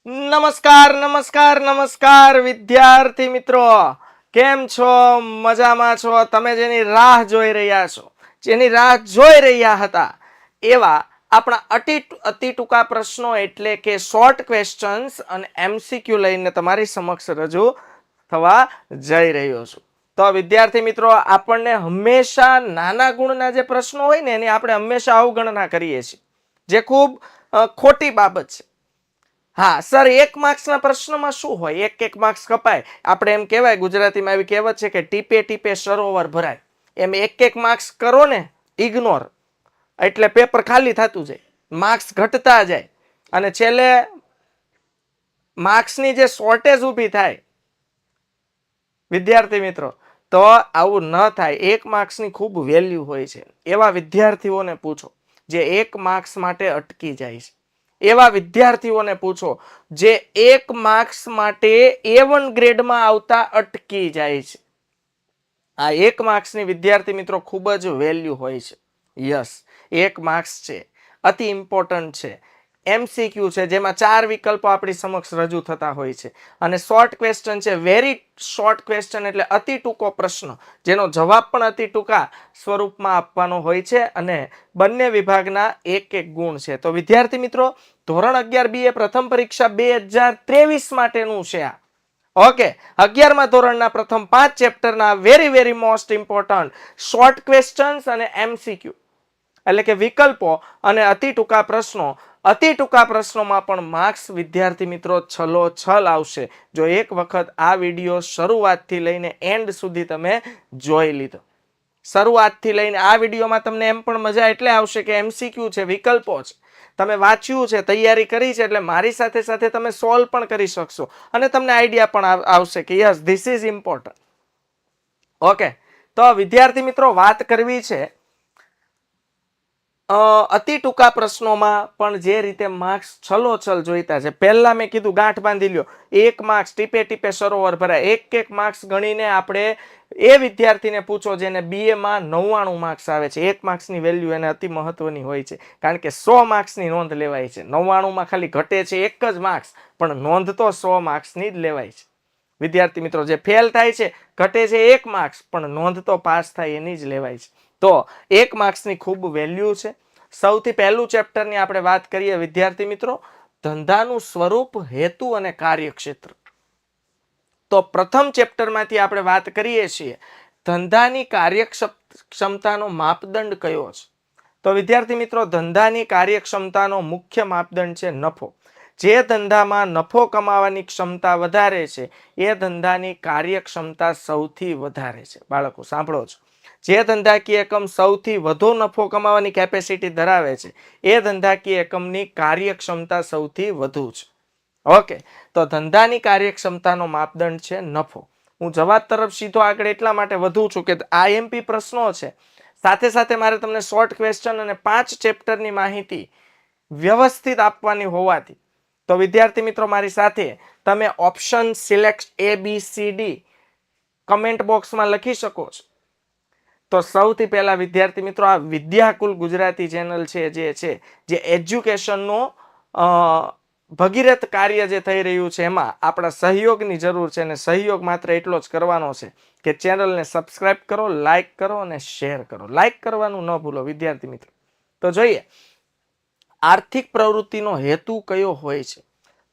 નમસ્કાર નમસ્કાર નમસ્કાર વિદ્યાર્થી મિત્રો, કેમ છો? મજામાં છો? તમે જેની રાહ જોઈ રહ્યા છો, જેની રાહ જોઈ રહ્યા હતા એવા આપણા અતિ ટૂંકા પ્રશ્નો એટલે કે શોર્ટ ક્વેશ્ચન્સ અને એમસીક્યુ લઈને તમારી સમક્ષ રજૂ થવા જઈ રહ્યો છું. તો વિદ્યાર્થી મિત્રો, આપણને હંમેશા નાના ગુણના જે પ્રશ્નો હોય ને એની આપણે હંમેશા અવગણના કરીએ છીએ, જે ખૂબ ખોટી બાબત છે. હા સર, 1 માર્ક્સના પ્રશ્નમાં શું હોય? એક માર્ક્સ કપાય. આપણે એમ કહેવાય, ગુજરાતીમાં એવી કહેવત છે કે ટીપે ટીપે સરોવર ભરાય. એમ એક માર્ક્સ કરો ને ઇગ્નોર, એટલે પેપર ખાલી થતું જાય, માર્ક્સ ઘટતા જાય અને છેલ્લે માર્ક્સની જે શોર્ટેજ ઊભી થાય વિદ્યાર્થી મિત્રો, તો આવું ન થાય. 1 માર્ક્સની ખૂબ વેલ્યુ હોય છે. એવા વિદ્યાર્થીઓને પૂછો જે 1 માર્ક્સ માટે અટકી જાય છે. એવા વિદ્યાર્થીઓને પૂછો જે 1 માર્ક્સ માટે A1 ગ્રેડમાં આવતા અટકી જાય છે. આ 1 માર્ક્સની વિદ્યાર્થી મિત્રો ખૂબ જ વેલ્યુ હોય છે. યસ, 1 માર્ક્સ છે, અતિ ઇમ્પોર્ટન્ટ છે. એમસીક્યુ છે, જેમાં 4 વિકલ્પો આપણી સમક્ષ રજૂ થતા હોય છે, અને શોર્ટ ક્વેશ્ચન છે, વેરી શોર્ટ ક્વેશ્ચન એટલે અતિ ટૂંકો પ્રશ્ન, જેનો જવાબ પણ અતિ ટૂંકા સ્વરૂપમાં આપવાનો હોય છે, અને બંને વિભાગના એક ગુણ છે. તો વિદ્યાર્થી મિત્રો, ધોરણ 11B એ પ્રથમ પરીક્ષા 2023 માટેનું છે આ. ઓકે, 11મા ધોરણના પ્રથમ 5 ચેપ્ટરના very most important short questions અને એમસીક્યુ એટલે કે વિકલ્પો અને અતિ ટૂંકા પ્રશ્નો. અતિ ટૂંકા પ્રશ્નોમાં પણ માર્ક્સ વિદ્યાર્થી મિત્રો છલોછલ આવશે જો એક વખત આ વિડીયો શરૂઆતથી લઈને એન્ડ સુધી તમે જોઈ લીધો. શરૂઆતથી લઈને આ વિડીયોમાં તમને એમ પણ મજા એટલે આવશે કે એમસીક્યુ છે, વિકલ્પો છે, તમે વાંચ્યું છે, તૈયારી કરી છે, એટલે મારી સાથે સાથે તમે સોલ્વ પણ કરી શકશો અને તમને આઈડિયા પણ આવશે કે yes this is important. Okay, તો વિદ્યાર્થી મિત્રો, વાત કરવી છે અતિ ટૂંકા પ્રશ્નોમાં પણ જે રીતે માર્ક્સ છલોછલ જોઈતા છે. પહેલા મેં કીધું ગાંઠ બાંધી લ્યો, 1 માર્ક્સ ટીપે ટીપે સરોવર ભરાય. એક માર્ક્સ ગણીને આપણે એ વિદ્યાર્થીને પૂછો જેને BA માં 99 માર્ક્સ આવે છે. 1 માર્ક્સની વેલ્યુ એને અતિ મહત્વની હોય છે, કારણ કે 100 માર્ક્સની નોંધ લેવાય છે. 99માં ખાલી ઘટે છે 1 જ માર્ક્સ, પણ નોંધ તો 100 માર્ક્સની જ લેવાય છે. વિદ્યાર્થી મિત્રો, જે ફેલ થાય છે ઘટે છે 1 માર્ક્સ, પણ નોંધ તો પાસ થાય એની જ લેવાય છે. તો 1 માર્ક્સની ખૂબ વેલ્યુ છે. સૌથી પહેલું ચેપ્ટરની આપણે વાત કરીએ વિદ્યાર્થી મિત્રો, ધંધાનું સ્વરૂપ, હેતુ અને કાર્યક્ષેત્ર. તો પ્રથમ ચેપ્ટરમાંથી આપણે વાત કરીએ છીએ ધંધાની કાર્યક્ષમતાનો માપદંડ કયો છે. તો વિદ્યાર્થી મિત્રો, ધંધાની કાર્યક્ષમતાનો મુખ્ય માપદંડ છે નફો. જે ધંધામાં નફો કમાવાની ક્ષમતા વધારે છે એ ધંધાની કાર્યક્ષમતા સૌથી વધારે છે. બાળકો સાંભળો છો, જે ધંધાકીય એકમ સૌથી વધુ નફો કમાવાની કેપેસિટી ધરાવે છે એ ધંધાકીય એકમની કાર્યક્ષમતા સૌથી વધુ છે. ઓકે, તો ધંધાની કાર્યક્ષમતાનો માપદંડ છે નફો. હું જવાબ તરફ સીધો આગળ એટલા માટે વધુ છું કે આઈએમપી પ્રશ્નો છે, સાથે સાથે મારે તમને શોર્ટ ક્વેશ્ચન અને 5 ચેપ્ટરની માહિતી વ્યવસ્થિત આપવાની હોવાથી તો વિદ્યાર્થી મિત્રો, મારી સાથે તમે ઓપ્શન સિલેક્ટ ABCD કમેન્ટ બોક્સમાં લખી શકો છો. તો સૌથી પહેલા વિદ્યાર્થી મિત્રો, આ વિદ્યાકુલ ગુજરાતી ચેનલ છે જે એજ્યુકેશનનો ભગીરથ કાર્ય જે થઈ રહ્યું છે એમાં આપણા સહયોગની જરૂર છે, અને સહયોગ માત્ર એટલો જ કરવાનો છે કે ચેનલને સબસ્ક્રાઇબ કરો, લાઈક કરો અને શેર કરો. લાઈક કરવાનું ન ભૂલો વિદ્યાર્થી મિત્રો. તો જોઈએ આર્થિક પ્રવૃત્તિનો હેતુ કયો હોય છે.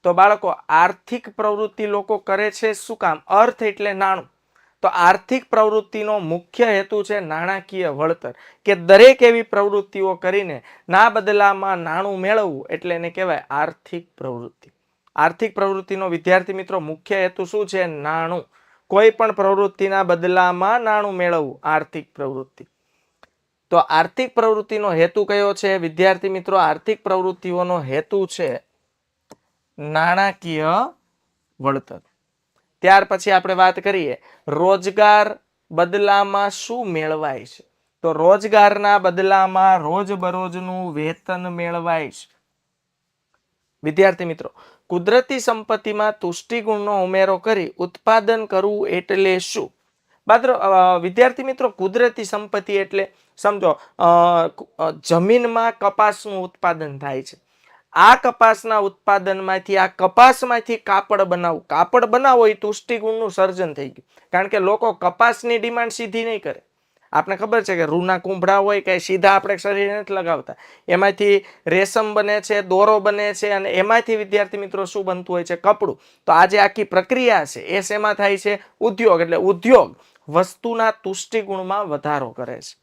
તો બાળકો, આર્થિક પ્રવૃત્તિ લોકો કરે છે શું કામ? અર્થ એટલે નાણું. તો આર્થિક પ્રવૃત્તિનો મુખ્ય હેતુ છે નાણાકીય વળતર, કે દરેક એવી પ્રવૃત્તિઓ કરીને ના બદલામાં નાણું મેળવવું એટલે એને કહેવાય આર્થિક પ્રવૃત્તિ. આર્થિક પ્રવૃત્તિનો વિદ્યાર્થી મિત્રો મુખ્ય હેતુ શું છે? નાણું. કોઈ પણ પ્રવૃત્તિના બદલામાં નાણું મેળવવું, આર્થિક પ્રવૃત્તિ. તો આર્થિક પ્રવૃત્તિનો હેતુ કયો છે વિદ્યાર્થી મિત્રો? આર્થિક પ્રવૃત્તિઓનો હેતુ છે નાણાકીય વળતર. ત્યાર પછી આપણે વાત કરીએ રોજગાર બદલામાં શું મેળવાય છે. તો રોજગારના બદલામાં રોજબરોજનું વેતન મેળવાય છે. વિદ્યાર્થી મિત્રો, કુદરતી સંપત્તિમાં તુષ્ટિગુણનો ઉમેરો કરી ઉત્પાદન કરવું એટલે શું? વિદ્યાર્થી મિત્રો, કુદરતી સંપત્તિ એટલે સમજો જમીનમાં કપાસનું ઉત્પાદન થાય છે. આ કપાસના ઉત્પાદનમાંથી, આ કપાસમાંથી કાપડ બનાવવું. કાપડ બનાવો એ તુષ્ટિગુણનું સર્જન થઈ ગયું. કારણ કે લોકો કપાસની ડિમાન્ડ સીધી નહીં કરે. આપણે ખબર છે કે રૂના કુંભળા હોય કે સીધા આપણે શરીરે નથી લગાવતા. એમાંથી રેશમ બને છે, દોરો બને છે, અને એમાંથી વિદ્યાર્થી મિત્રો શું બનતું હોય છે? કપડું. તો આ જે આખી પ્રક્રિયા છે એ શેમાં થાય છે? ઉદ્યોગ. એટલે ઉદ્યોગ વસ્તુના તુષ્ટિગુણમાં વધારો કરે છે.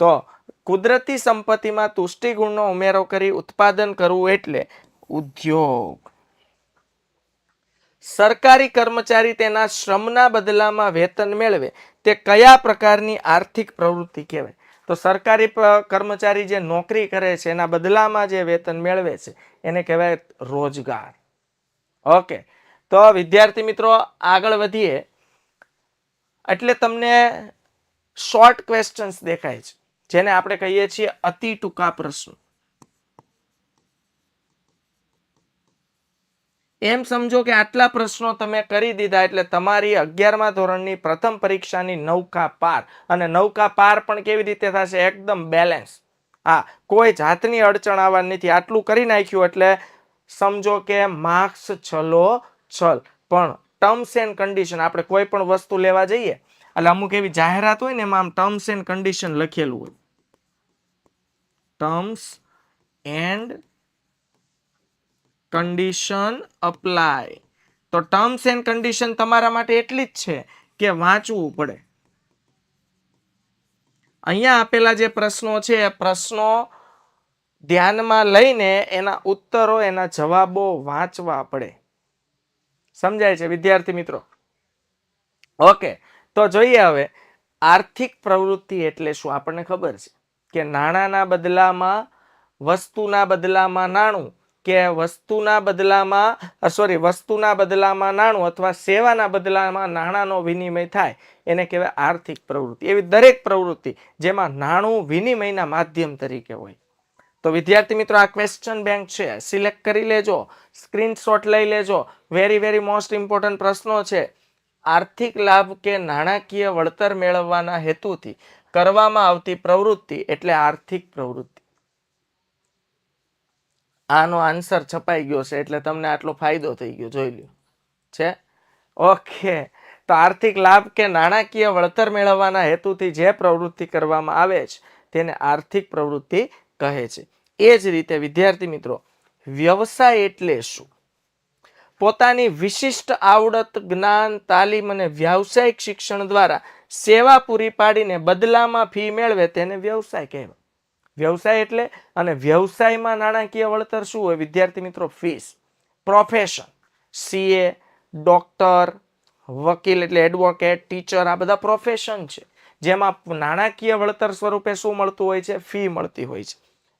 તો કુદરતી સંપત્તિમાં તુષ્ટિગુણનો ઉમેરો કરી ઉત્પાદન કરવું એટલે ઉદ્યોગ. સરકારી કર્મચારી તેના શ્રમના બદલામાં વેતન મેળવે તે કયા પ્રકારની આર્થિક પ્રવૃત્તિ કહેવાય? તો સરકારી કર્મચારી જે નોકરી કરે છે એના બદલામાં જે વેતન મેળવે છે એને કહેવાય રોજગાર. ઓકે, તો વિદ્યાર્થી મિત્રો આગળ વધીએ. એટલે તમને શોર્ટ ક્વેશ્ચન્સ દેખાય છે, જેને આપણે કહીએ છીએ અતિ ટૂંકા પ્રશ્નો. એમ સમજો કે આટલા પ્રશ્નો તમે કરી દીધા એટલે તમારી 11મા ધોરણની પ્રથમ પરીક્ષાની નૌકા પાર. અને નૌકા પાર પણ કેવી રીતે થશે? એકદમ બેલેન્સ. હા, કોઈ જાતની અડચણ આવવાની નથી. આટલું કરી નાખ્યું એટલે સમજો કે માર્ક્સ છલો છલ. પણ ટર્મ્સ એન્ડ કન્ડિશન, આપણે કોઈ પણ વસ્તુ લેવા જઈએ એટલે અમુક એવી જાહેરાત હોય ને એમાં આમ ટર્મ્સ એન્ડ કન્ડિશન લખેલું હોય. Terms and condition apply. તો ટર્મ્સ એન્ડ કન્ડિશન તમારા માટે એટલી જ છે કે વાંચવું પડે. અહીંયા આપેલા જે પ્રશ્નો છે એ પ્રશ્નો ધ્યાનમાં લઈને એના ઉત્તરો, એના જવાબો વાંચવા પડે. સમજાય છે વિદ્યાર્થી મિત્રો? ઓકે, તો જોઈએ હવે આર્થિક પ્રવૃત્તિ એટલે શું? આપણને ખબર છે કે નાણાંના બદલામાં, વસ્તુના બદલામાં નાણું, કે વસ્તુના બદલામાં નાણું અથવા સેવાના બદલામાં નાણાંનો વિનિમય થાય એને કહેવાય આર્થિક પ્રવૃત્તિ. એવી દરેક પ્રવૃત્તિ જેમાં નાણું વિનિમયના માધ્યમ તરીકે હોય. તો વિદ્યાર્થી મિત્રો આ ક્વેશ્ચન બેંક છે, સિલેક્ટ કરી લેજો, સ્ક્રીનશોટ લઈ લેજો. વેરી મોસ્ટ ઇમ્પોર્ટન્ટ પ્રશ્નો છે. આર્થિક લાભ કે નાણાકીય વળતર મેળવવાના હેતુથી કરવામાં આવતી પ્રવૃત્તિ એટલે આર્થિક પ્રવૃત્તિ. આનો આન્સર છપાઈ ગયો છે એટલે તમને આટલો ફાયદો થઈ ગયો, જોઈ લો છે. ઓકે, તો આર્થિક લાભ કે નાણાકીય વળતર મેળવવાના હેતુથી જે પ્રવૃત્તિ કરવામાં આવે છે તેને આર્થિક પ્રવૃત્તિ કહે છે. એ જ રીતે વિદ્યાર્થી મિત્રો વ્યવસાય એટલે શું? પોતાની વિશિષ્ટ આવડત, જ્ઞાન, તાલીમ અને વ્યાવસાયિક શિક્ષણ દ્વારા સેવા પૂરી પાડીને બદલામાં ફી મેળવે તેને વ્યવસાય કહેવાય. વ્યવસાય એટલે, અને વ્યવસાયમાં નાણાકીય વળતર શું હોય વિદ્યાર્થી મિત્રો? ફીસ. પ્રોફેશન, સીએ, ડોક્ટર, વકીલ એટલે એડવોકેટ, ટીચર, આ બધા પ્રોફેશન છે જેમાં નાણાકીય વળતર સ્વરૂપે શું મળતું હોય છે? ફી મળતી હોય છે.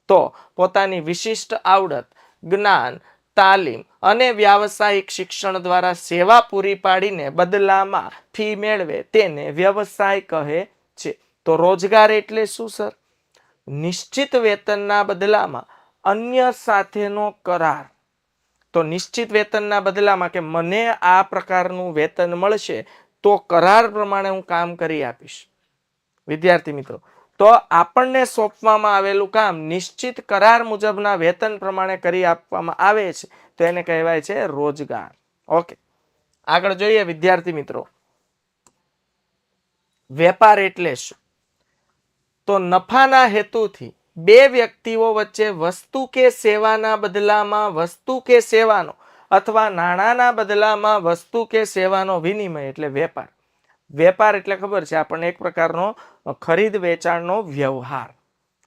તો પોતાની વિશિષ્ટ આવડત, જ્ઞાન, તાલીમ અને વ્યાવસાયિક શિક્ષણ દ્વારા સેવા પૂરી પાડીને બદલામાં ફી મેળવે તેને વ્યવસાય કહે છે. તો રોજગાર એટલે શું સર? નિશ્ચિત વેતનના બદલામાં અન્ય સાથેનો કરાર. તો નિશ્ચિત વેતનના બદલામાં કે મને આ પ્રકારનું વેતન મળશે તો કરાર પ્રમાણે હું કામ કરી આપીશ. વિદ્યાર્થી મિત્રો, તો આપણને સોંપવામાં આવેલું કામ નિશ્ચિત કરાર મુજબના વેતન પ્રમાણે કરી આપવામાં આવે છે તો એને કહેવાય છે રોજગાર. ઓકે, આગળ જોઈએ વિદ્યાર્થી મિત્રો વેપાર એટલે શું? તો નફાના હેતુથી બે વ્યક્તિઓ વચ્ચે વસ્તુ કે સેવાના બદલામાં વસ્તુ કે સેવાનો અથવા નાણાંના બદલામાં વસ્તુ કે સેવાનો વિનિમય એટલે વેપાર. વેપાર એટલે ખબર છે આપણને એક પ્રકારનો ખરીદ વેચાણનો વ્યવહાર.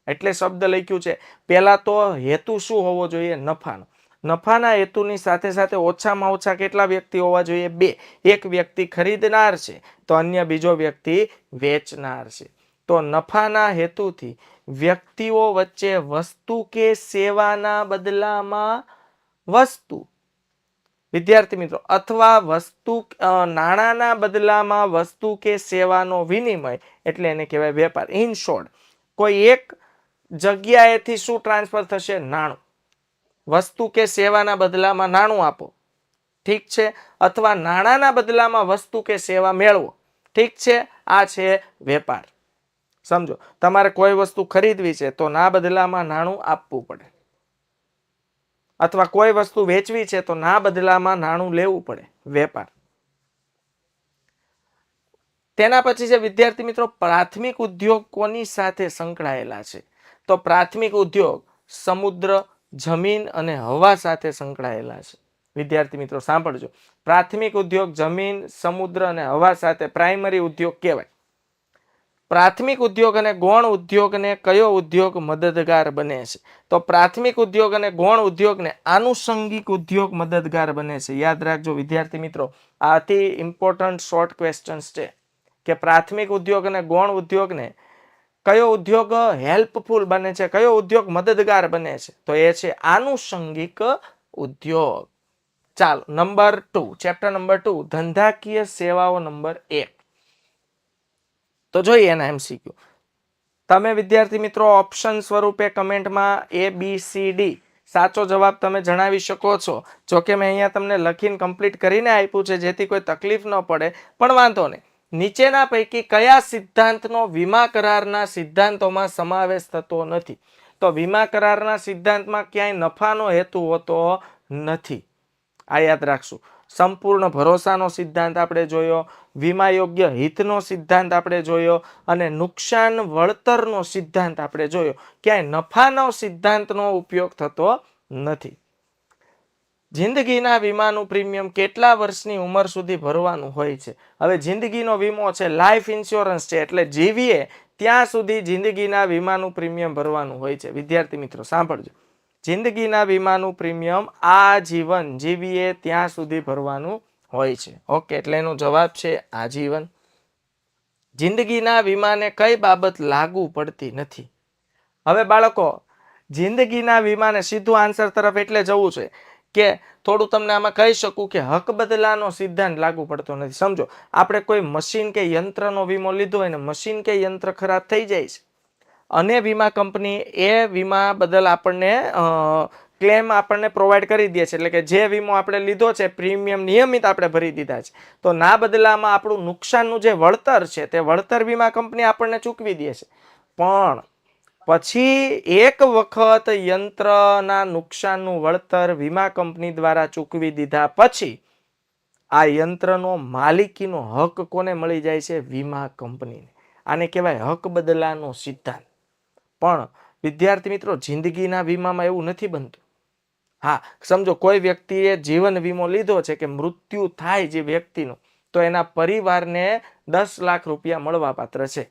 એટલે શબ્દ લખ્યું છે. પહેલા તો હેતુ શું હોવો જોઈએ? નફાનો. નફાના હેતુની સાથે સાથે ઓછામાં ઓછા કેટલા વ્યક્તિ હોવા જોઈએ? બે. એક વ્યક્તિ ખરીદનાર છે તો અન્ય બીજો વ્યક્તિ વેચનાર છે. તો નફાના હેતુથી વ્યક્તિઓ વચ્ચે વસ્તુ કે સેવાના બદલામાં વસ્તુ, વિદ્યાર્થી મિત્રો, અથવા નાણાંના બદલામાં વસ્તુ કે સેવાનો વિનિમય એટલે એને કહેવાય વેપાર. ઇન શોર્ટ, કોઈ એક જગ્યાએથી શું ટ્રાન્સફર થશે? નાણું. વસ્તુ કે સેવાના બદલામાં નાણું આપો, ઠીક છે, અથવા નાણાંના બદલામાં વસ્તુ કે સેવા મેળવો, ઠીક છે. આ છે વેપાર. સમજો, તમારે કોઈ વસ્તુ ખરીદવી છે તો ના બદલામાં નાણું આપવું પડે. અથવા કોઈ વસ્તુ વેચવી છે તો ના બદલામાં નાણું લેવું પડે, વેપાર. તેના પછી છે વિદ્યાર્થી મિત્રો પ્રાથમિક ઉદ્યોગ કોની સાથે સંકળાયેલા છે? તો પ્રાથમિક ઉદ્યોગ સમુદ્ર, જમીન અને હવા સાથે સંકળાયેલા છે. વિદ્યાર્થી મિત્રો સાંભળજો, પ્રાથમિક ઉદ્યોગ જમીન, સમુદ્ર અને હવા સાથે પ્રાઇમરી ઉદ્યોગ કહેવાય. પ્રાથમિક ઉદ્યોગ અને ગૌણ ઉદ્યોગને કયો ઉદ્યોગ મદદગાર બને છે? તો પ્રાથમિક ઉદ્યોગ અને ગૌણ ઉદ્યોગને આનુષંગિક ઉદ્યોગ મદદગાર બને છે. યાદ રાખજો વિદ્યાર્થી મિત્રો, આ અતિ ઇમ્પોર્ટન્ટ શોર્ટ ક્વેશ્ચન્સ છે કે પ્રાથમિક ઉદ્યોગ અને ગૌણ ઉદ્યોગને કયો ઉદ્યોગ હેલ્પફુલ બને છે, કયો ઉદ્યોગ મદદગાર બને છે? તો એ છે આનુષંગિક ઉદ્યોગ. ચાલો નંબર 2, ચેપ્ટર નંબર 2 ધંધાકીય સેવાઓ નંબર 1. તો જોઈએ એના MCQ. તમે વિદ્યાર્થી મિત્રો ઓપ્શન સ્વરૂપે કમેન્ટમાં ABCD સાચો જવાબ તમે જણાવી શકો છો. જો કે મેં અહીંયા તમને લખીને કમ્પ્લીટ કરીને આપ્યું છે જેથી કોઈ તકલીફ ન પડે, પણ વાંધો નહીં. નીચેના પૈકી કયા સિદ્ધાંતનો વીમા કરારના સિદ્ધાંતોમાં સમાવેશ થતો નથી? તો વીમા કરારના સિદ્ધાંતમાં ક્યાંય નફાનો હેતુ હોતો નથી, આ યાદ રાખશું. સંપૂર્ણ ભરોસાનો સિદ્ધાંત આપણે જોયો, વીમા યોગ્ય હિતનો સિદ્ધાંત આપણે જોયો અને નુકસાન વળતરનો સિદ્ધાંત આપણે જોયો. ક્યાંય નફાનો સિદ્ધાંતનો ઉપયોગ થતો નથી. જિંદગીના વીમાનું પ્રીમિયમ કેટલા વર્ષની ઉંમર સુધી ભરવાનું હોય છે? હવે જિંદગીનો વીમો છે, લાઈફ ઇન્સ્યોરન્સ છે, એટલે જીવીએ ત્યાં સુધી જિંદગીના વીમાનું પ્રીમિયમ ભરવાનું હોય છે. વિદ્યાર્થી મિત્રો સાંભળજો, જિંદગીના વીમાનું પ્રીમિયમ આજીવન જીવીએ ત્યાં સુધી ભરવાનું હોય છે. ઓકે, એટલે એનો જવાબ છે આજીવન. જિંદગીના વીમાને કઈ બાબત લાગુ પડતી નથી? હવે બાળકો, જિંદગીના વીમાને સીધું આન્સર તરફ એટલે જવું છે કે થોડું તમને આમાં કહી શકું કે હક બદલાનો સિદ્ધાંત લાગુ પડતો નથી. સમજો, આપણે કોઈ મશીન કે યંત્રનો વીમો લીધો હોય ને મશીન કે યંત્ર ખરાબ થઈ જાય છે અને વીમા કંપની એ વીમા બદલ આપણને ક્લેમ આપણને પ્રોવાઈડ કરી દે છે, એટલે કે જે વીમો આપણે લીધો છે પ્રીમિયમ નિયમિત આપણે ભરી દીધા છે, તો ના બદલામાં આપણું નુકસાનનું જે વળતર છે તે વળતર વીમા કંપની આપણને ચૂકવી દે છે. પણ પછી એક વખત યંત્રના નુકસાનનું વળતર વીમા કંપની દ્વારા ચૂકવી દીધા પછી આ યંત્રનો માલિકીનો હક કોને મળી જાય છે? વીમા કંપનીને. આને કહેવાય હક બદલાનો સિદ્ધાંત. પણ વિદ્યાર્થી મિત્રો જિંદગીના વીમામાં એવું નથી બનતું. હા, સમજો કોઈ વ્યક્તિએ જીવન વીમો લીધો છે કે મૃત્યુ થાય જે વ્યક્તિનું, તો એના પરિવારને 10 લાખ રૂપિયા મળવા પાત્ર છે.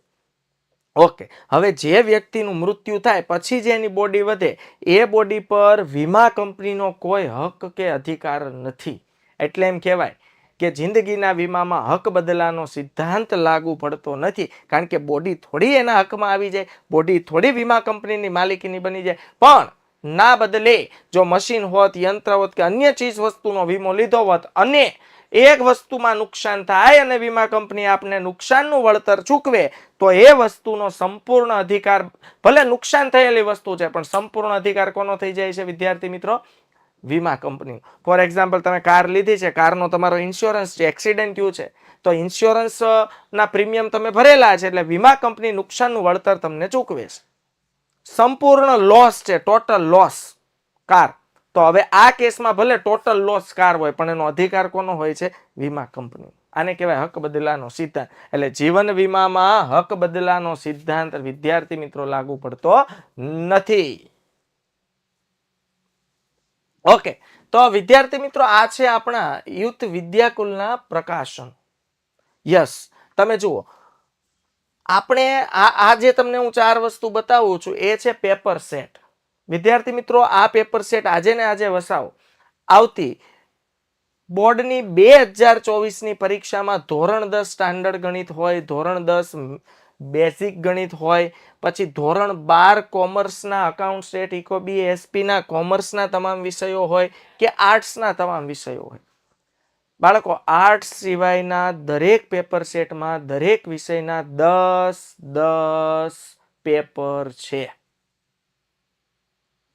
ઓકે, હવે જે વ્યક્તિનું મૃત્યુ થાય પછી જે એની બોડી વધે એ બોડી પર વીમા કંપનીનો કોઈ હક કે અધિકાર નથી. એટલે એમ કહેવાય કે જિંદગીના વીમામાં હક બદલાનો સિદ્ધાંત લાગુ પડતો નથી, કારણ કે બોડી થોડી એના હકમાં આવી જાય, બોડી થોડી વીમા કંપનીની માલિકીની બની જાય. પણ ના બદલે જો મશીન હોત, યંત્ર હોત કે અન્ય ચીજ વસ્તુનો વીમો લીધો હોત અને એક વસ્તુમાં નુકસાન થાય અને વીમા કંપની આપને નુકસાનનું વળતર ચૂકવે, તો એ વસ્તુનો સંપૂર્ણ અધિકાર, ભલે નુકસાન થયેલી વસ્તુ છે પણ સંપૂર્ણ અધિકાર કોનો થઈ જાય છે વિદ્યાર્થી મિત્રો? વીમા કંપની. ફોર એક્ઝામ્પલ, તમે કાર લીધી છે, કારનો તમારો ઇન્સ્યોરન્સ છે, એક્સિડન્ટ થયું છે, તો ઇન્સ્યોરન્સ ના પ્રીમિયમ તમે ભરેલા છે એટલે વીમા કંપની નુકસાનનું વળતર તમને ચૂકવે છે. સંપૂર્ણ લોસ છે, ટોટલ લોસ કાર. તો હવે આ કેસમાં ભલે ટોટલ લોસ કાર હોય પણ એનો અધિકાર કોનો હોય છે? વીમા કંપની. આને કહેવાય હક બદલાનો સિદ્ધાંત. એટલે જીવન વીમામાં હક બદલાનો સિદ્ધાંત વિદ્યાર્થી મિત્રો લાગુ પડતો નથી. ઓકે, તો વિદ્યાર્થી મિત્રો આ છે આપણા યુથ વિદ્યાકુલના પ્રકાશન. યસ, તમે જુઓ, આપણે આ જે તમને હું 4 વસ્તુ બતાવું છું એ છે પેપર સેટ. વિદ્યાર્થી મિત્રો આ પેપર સેટ આજે ને આજે વસાવો. આવતી બોર્ડની 2024ની પરીક્ષામાં ધોરણ 10 સ્ટાન્ડર્ડ ગણિત હોય, ધોરણ 10 બેઝિક ગણિત હોય, પછી ધોરણ 12 કોમર્સના અકાઉન્ટ સ્ટેટ ઇકોબી એસપીના કોમર્સના તમામ વિષયો હોય કે આર્ટ્સના તમામ વિષયો હોય. બાળકો, આર્ટ્સ સિવાયના દરેક પેપર સેટમાં દરેક વિષયના 10 પેપર છે.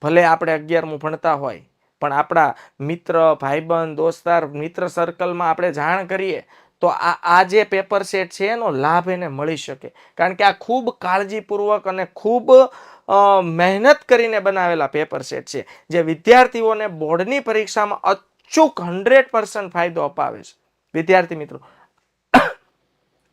ભલે આપણે 11મું ભણતા હોય પણ આપણા મિત્ર, ભાઈબંધ, દોસ્તાર, મિત્ર સર્કલમાં આપણે જાણ કરીએ તો આ જે પેપર સેટ છે એનો લાભ એને મળી શકે, કારણ કે આ ખૂબ કાળજીપૂર્વક અને ખૂબ મહેનત કરીને બનાવેલા પેપર સેટ છે, જે વિદ્યાર્થીઓને બોર્ડની પરીક્ષામાં અચૂક 100% ફાયદો અપાવે છે. વિદ્યાર્થી મિત્રો,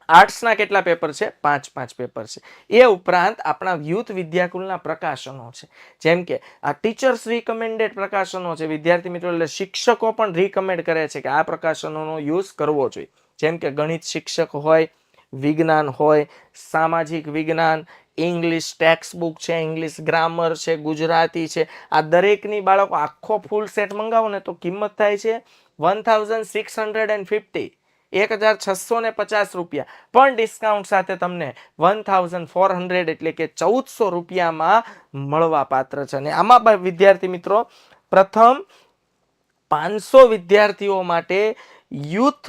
આર્ટ્સના કેટલા પેપર છે? 5 પેપર છે. એ ઉપરાંત આપણા યુથ વિદ્યાકુલના પ્રકાશનો છે, જેમ કે આ ટીચર્સ રિકમેન્ડેડ પ્રકાશનો છે. વિદ્યાર્થી મિત્રો, એટલે શિક્ષકો પણ રિકમેન્ડ કરે છે કે આ પ્રકાશનોનો યુઝ કરવો જોઈએ. જેમ કે ગણિત શિક્ષક હોય, વિજ્ઞાન હોય, સામાજિક વિજ્ઞાન, ઇંગ્લિશ ટેક્સ્ટ બુક છે, ઇંગ્લિશ ગ્રામર છે, ગુજરાતી છે, આ દરેકની બાળકો આખો ફૂલ સેટ મંગાવો ને તો કિંમત થાય છે 1650, 1650 રૂપિયા, પણ ડિસ્કાઉન્ટ સાથે તમને 1400 એટલે કે 1400 રૂપિયામાં મળવા પાત્ર છે. અને આમાં વિદ્યાર્થી મિત્રો, પ્રથમ 500 વિદ્યાર્થીઓ માટે યુથ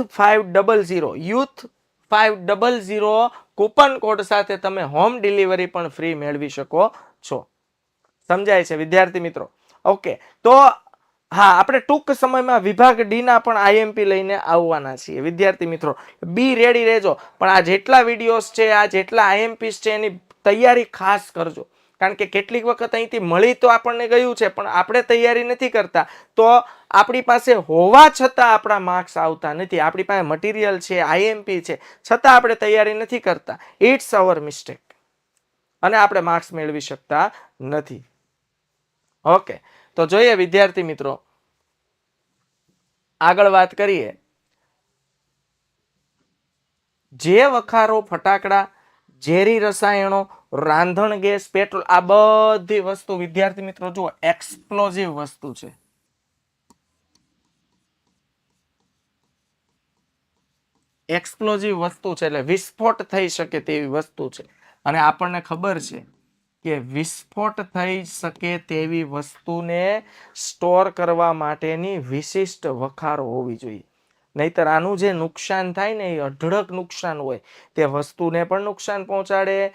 500 કૂપન કોડ સાથે તમે હોમ ડિલિવરી પણ ફ્રી મેળવી શકો છો. સમજાય છે વિદ્યાર્થી મિત્રો? ઓકે, તો હા, આપણે ટૂંક સમયમાં વિભાગ ડી ના પણ આઈએમપી લઈને આવવાના છીએ. વિદ્યાર્થી મિત્રો, બી રેડી રહેજો. પણ આ જેટલા વિડીયોઝ છે, આ જેટલા આઈએમપીસ છે, એની તૈયારી ખાસ કરજો, કારણ કે કેટલીક વખત અહીંથી મળી તો આપણને ગયું છે, પણ આપણે તૈયારી નથી કરતા, તો આપણી પાસે હોવા છતાં આપણા માર્ક્સ આવતા નથી. આપણી પાસે મટીરિયલ છે, આઈએમપી છે, છતાં આપણે તૈયારી નથી કરતા. ઇટ્સ અવર મિસ્ટેક, અને આપણે માર્ક્સ મેળવી શકતા નથી. ઓકે, તો જોઈએ વિદ્યાર્થી મિત્રો, આગળ વાત કરીએ. જે વખારો, ફટાકડા, ઝેરી રસાયણો, રાંધણ ગેસ, પેટ્રોલ, આ બધી વસ્તુ વિદ્યાર્થી મિત્રો જુઓ એક્સપ્લોઝિવ વસ્તુ છે. એક્સપ્લોઝિવ વસ્તુ છે, એટલે વિસ્ફોટ થઈ શકે તેવી વસ્તુ છે. અને આપણને ખબર છે કે વિસ્ફોટ થઈ શકે તેવી વસ્તુને સ્ટોર કરવા માટેની વિશિષ્ટ વખારો હોવી જોઈએ. નહીતર આનું જે નુકસાન થાય ને એ અઢળક નુકસાન હોય. તે વસ્તુને પણ નુકસાન પહોંચાડે,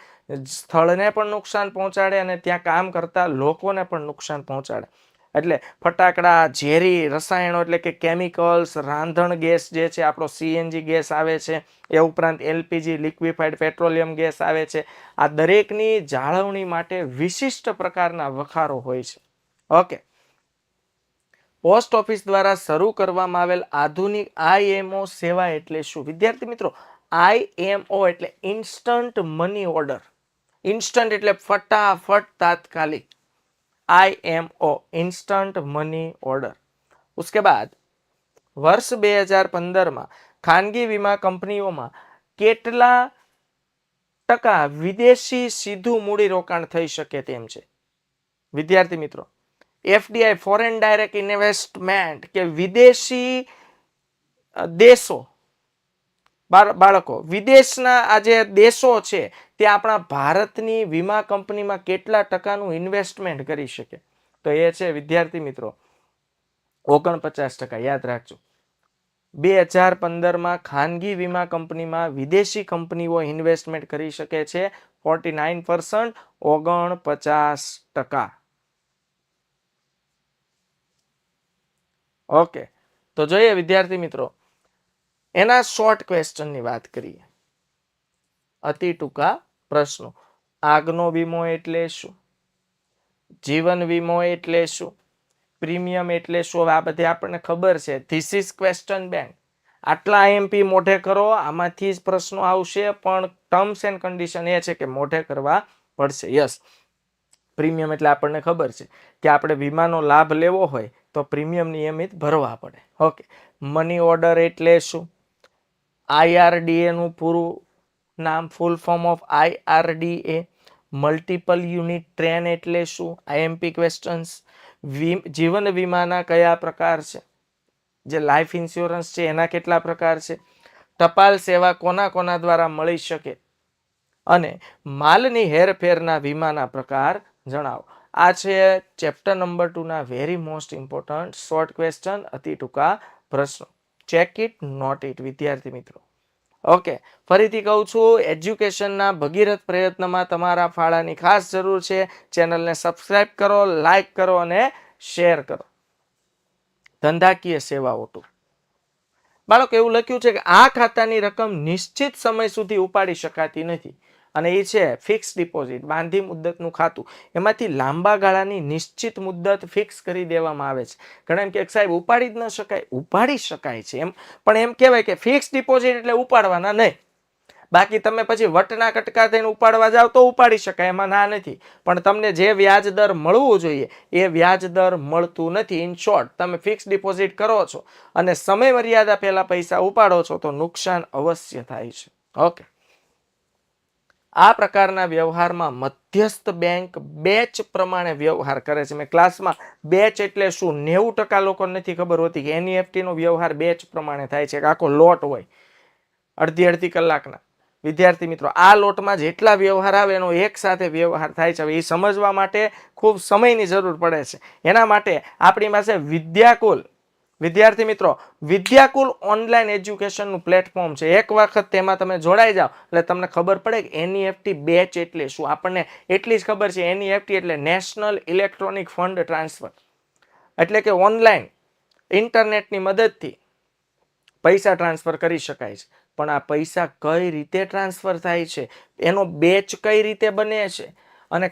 સ્થળને પણ નુકસાન પહોંચાડે, અને ત્યાં કામ કરતા લોકોને પણ નુકસાન પહોંચાડે. એટલે ફટાકડા, ઝેરી રસાયણો એટલે કે કેમિકલ્સ, રાંધણ ગેસ જે છે, આપણો સીએનજી ગેસ આવે છે, એ ઉપરાંત એલપીજી લિક્વિફાઈડ પેટ્રોલિયમ ગેસ આવે છે. આ દરેકની જાળવણી માટે વિશિષ્ટ પ્રકારના વખારો હોય છે. ઓકે, પોસ્ટ ઓફિસ દ્વારા શરૂ કરવામાં આવેલ આધુનિક આઈએમઓ સેવા એટલે શું? વિદ્યાર્થી મિત્રો, આઈએમઓ એટલે ઇન્સ્ટન્ટ મની ઓર્ડર. ઇન્સ્ટન્ટ એટલે ફટાફટ, તાત્કાલિક. IMO instant money order. उसके बाद વર્ષ 2015 ખાનગી વીમા કંપનીઓમાં કેટલા ટકા વિદેશી સીધું મૂડીરોકાણ થઈ શકે તેમ છે? વિદ્યાર્થી મિત્રો, એફડીઆઈ ફોરેન ડાયરેક્ટ ઇન્વેસ્ટમેન્ટ કે વિદેશી દેશો, બાળકો વિદેશના આ જે દેશો છે તે આપણા ભારતની વીમા કંપનીમાં કેટલા ટકાનું ઇન્વેસ્ટમેન્ટ કરી શકે? તો એ છે વિદ્યાર્થી મિત્રો 49%. યાદ રાખજો, 2015 ખાનગી વીમા કંપનીમાં વિદેશી કંપનીઓ ઇન્વેસ્ટમેન્ટ કરી શકે છે 49%, 49%. ઓકે, તો જોઈએ વિદ્યાર્થી મિત્રો, એના શોર્ટ ક્વેશ્ચનની વાત કરીએ. અતિ ટૂંકા પ્રશ્નો. આગનો વીમો એટલે શું? જીવન વીમો એટલે શું? પ્રીમિયમ એટલે શું? આ બધી આપણને ખબર છે. This is question bank. આટલા આઈએમપી મોઢે કરો, આમાંથી જ પ્રશ્નો આવશે, પણ ટર્મ્સ એન્ડ કન્ડિશન એ છે કે મોઢે કરવા પડશે. યસ, પ્રીમિયમ એટલે આપણને ખબર છે કે આપણે વીમાનો લાભ લેવો હોય તો પ્રીમિયમ નિયમિત ભરવા પડે. ઓકે, મની ઓર્ડર એટલે શું? આઈઆરડીએ નું પૂરું નામ, full form of આઈઆરડીએ. Multiple unit train એટલે શું? IMP questions. જીવન વીમાના કયા પ્રકાર છે? જે લાઈફ ઇન્સ્યોરન્સ છે એના કેટલા પ્રકાર છે? ટપાલ સેવા કોના કોના દ્વારા મળી શકે? અને માલની હેરફેરના વીમાના પ્રકાર જણાવો. આ છે ચેપ્ટર નંબર 2 ના very most important short question, અતિ ટૂંકા પ્રશ્નો. ચેક ઇટ, નોટ ઇટ વિદ્યાર્થી મિત્રો. ઓકે, ફરીથી કહું છું, એજ્યુકેશનના ભગીરથ પ્રયત્નમાં તમારા ફાળાની ખાસ જરૂર છે. ચેનલને સબસ્ક્રાઇબ કરો, લાઈક કરો અને શેર કરો. ધંધાકીય સેવાઓ ટુ બાળકો એવું લખ્યું છે કે આ ખાતાની રકમ નિશ્ચિત સમય સુધી ઉપાડી શકાતી નથી અને એ છે ફિક્સ ડિપોઝિટ, બાંધી મુદ્દતનું ખાતું. એમાંથી લાંબા ગાળાની નિશ્ચિત મુદ્દત ફિક્સ કરી દેવામાં આવે છે. ઘણા એમ કે સાહેબ ઉપાડી જ ન શકાય, ઉપાડી શકાય છે એમ, પણ એમ કહેવાય કે ફિક્સ ડિપોઝિટ એટલે ઉપાડવાના નહીં. બાકી તમે પછી વટના કટકા થઈને ઉપાડવા જાવ તો ઉપાડી શકાય, એમાં ના નથી. પણ તમને જે વ્યાજ દર મળવું જોઈએ એ વ્યાજ દર મળતું નથી. ઇન શોર્ટ, તમે ફિક્સ ડિપોઝિટ કરો છો અને સમય મર્યાદા પહેલા પૈસા ઉપાડો છો તો નુકસાન અવશ્ય થાય છે. ઓકે, આ પ્રકારના વ્યવહારમાં મધ્યસ્થ બેંક બેચ પ્રમાણે વ્યવહાર કરે છે. મેં ક્લાસમાં બેચ એટલે શું 90% લોકો નથી ખબર હોતી કે એનઈએફટી નો વ્યવહાર બેચ પ્રમાણે થાય છે. આખો લોટ હોય અડધી કલાકના. વિદ્યાર્થી મિત્રો, આ લોટમાં જેટલા વ્યવહાર આવે એનો એક સાથે વ્યવહાર થાય છે. હવે એ સમજવા માટે ખૂબ સમયની જરૂર પડે છે. એના માટે આપણી પાસે વિદ્યાકુલ, વિદ્યાર્થી મિત્રો, વિદ્યાકુલ ઓનલાઈન એજ્યુકેશનનું પ્લેટફોર્મ છે. એક વખત તેમાં તમે જોડાઈ જાઓ એટલે તમને ખબર પડે કે એનઈએફટી બેચ એટલે શું. આપણને એટલી જ ખબર છે એનઈએફટી એટલે નેશનલ ઇલેક્ટ્રોનિક ફંડ ટ્રાન્સફર, એટલે કે ઓનલાઈન ઇન્ટરનેટની મદદથી પૈસા ટ્રાન્સફર કરી શકાય છે. પણ આ પૈસા કઈ રીતે ટ્રાન્સફર થાય છે, એનો બેચ કઈ રીતે બને છે, અને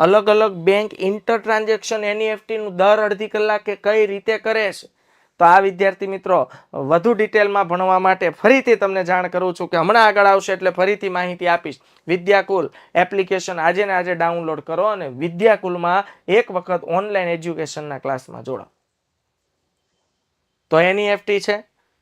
અલગ અલગ બેંક ઇન્ટર ટ્રાન્ઝેક્શન એનઈએફટી નું દર અડધી કલાકે કઈ રીતે કરે છે, તો આ વિદ્યાર્થી મિત્રો વધુ ડિટેલમાં ભણવા માટે ફરીથી તમને જાણ કરું છું કે હમણાં આગળ આવશે એટલે ફરીથી માહિતી આપીશ. વિદ્યાકુલ એપ્લિકેશન આજે ને આજે ડાઉનલોડ કરો અને વિદ્યાકુલમાં એક વખત ઓનલાઈન એજ્યુકેશનના ક્લાસમાં જોડાઓ. તો એનઈએફટી છે,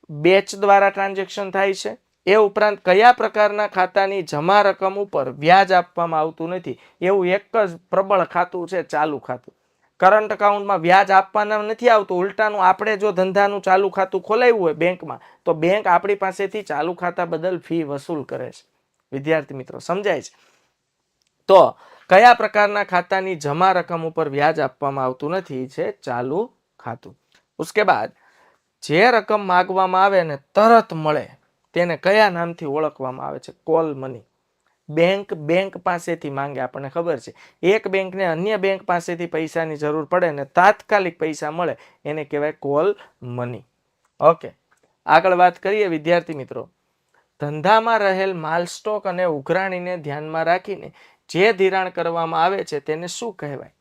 બેચ દ્વારા ટ્રાન્ઝેક્શન થાય છે. એ ઉપરાંત કયા પ્રકારના ખાતાની જમા રકમ ઉપર વ્યાજ આપવામાં આવતું નથી, એવું એક જ પ્રબળ ખાતું છે, ચાલુ ખાતું. કરંટ અકાઉન્ટમાં વ્યાજ આપવાના નથી આવતું. ઉલટાનું આપણે જો ધંધાનું ચાલુ ખાતું ખોલાવ્યું હોય બેંકમાં તો બેંક આપણી પાસેથી ચાલુ ખાતા બદલ ફી વસૂલ કરે છે. વિદ્યાર્થી મિત્રો, સમજાય છે? તો કયા પ્રકારના ખાતાની જમા રકમ ઉપર વ્યાજ આપવામાં આવતું નથી છે ચાલુ ખાતું. ઉસકે બાદ જે રકમ માંગવામાં આવે ને તરત મળે તેને કયા નામથી ઓળખવામાં આવે છે? Call money. બેંક પાસેથી માંગે, આપણને ખબર છે. એક બેંકને અન્ય બેંક પાસેથી પૈસાની જરૂર પડે ને તાત્કાલિક પૈસા મળે એને કહેવાય કોલ મની. ઓકે, આગળ વાત કરીએ વિદ્યાર્થી મિત્રો. ધંધામાં રહેલ માલ સ્ટોક અને ઉઘરાણીને ધ્યાનમાં રાખીને જે ધિરાણ કરવામાં આવે છે તેને શું કહેવાય?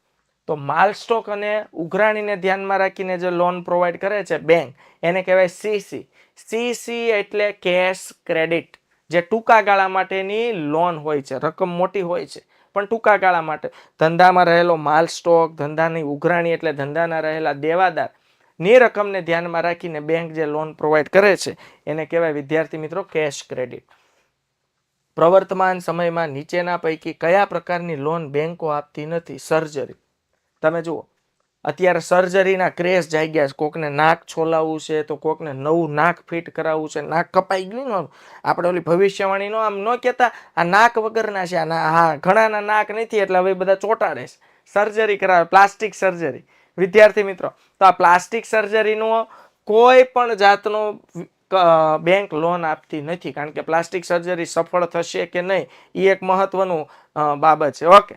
તો માલ સ્ટોક અને ઉઘરાણીને ધ્યાનમાં રાખીને જે લોન પ્રોવાઈડ કરે છે બેંક, એને કહેવાય સીસી. સીસી એટલે કેશ ક્રેડિટ, જે ટૂંકા ગાળા માટેની લોન હોય છે. રકમ મોટી હોય છે પણ ટૂંકા ગાળા માટે. ધંધામાં રહેલો માલ સ્ટોક, ધંધાની ઉઘરાણી એટલે ધંધાના રહેલા દેવાદાર ની રકમને ધ્યાનમાં રાખીને બેંક જે લોન પ્રોવાઈડ કરે છે એને કહેવાય વિદ્યાર્થી મિત્રો કેશ ક્રેડિટ. પ્રવર્તમાન સમયમાં નીચેના પૈકી કયા પ્રકારની લોન બેંકો આપતી નથી? સર્જરી. તમે જુઓ, અત્યારે સર્જરીના ક્રેઝ જાગ્યા છે. કોકને નાક છોલાવવું છે તો કોકને નવું નાક ફિટ કરાવવું છે. નાક કપાઈ ગયું ને, આપણે ઓલી ભવિષ્યવાણી નો આમ ન કહેતા આ નાક વગરના છે, હા ઘણાના નાક નથી એટલે હવે બધા ચોંટાડે છે, સર્જરી કરાવે, પ્લાસ્ટિક સર્જરી. વિદ્યાર્થી મિત્રો, તો આ પ્લાસ્ટિક સર્જરીનો કોઈ પણ જાતનો બેંક લોન આપતી નથી, કારણ કે પ્લાસ્ટિક સર્જરી સફળ થશે કે નહીં એ એક મહત્વનું બાબત છે. ઓકે,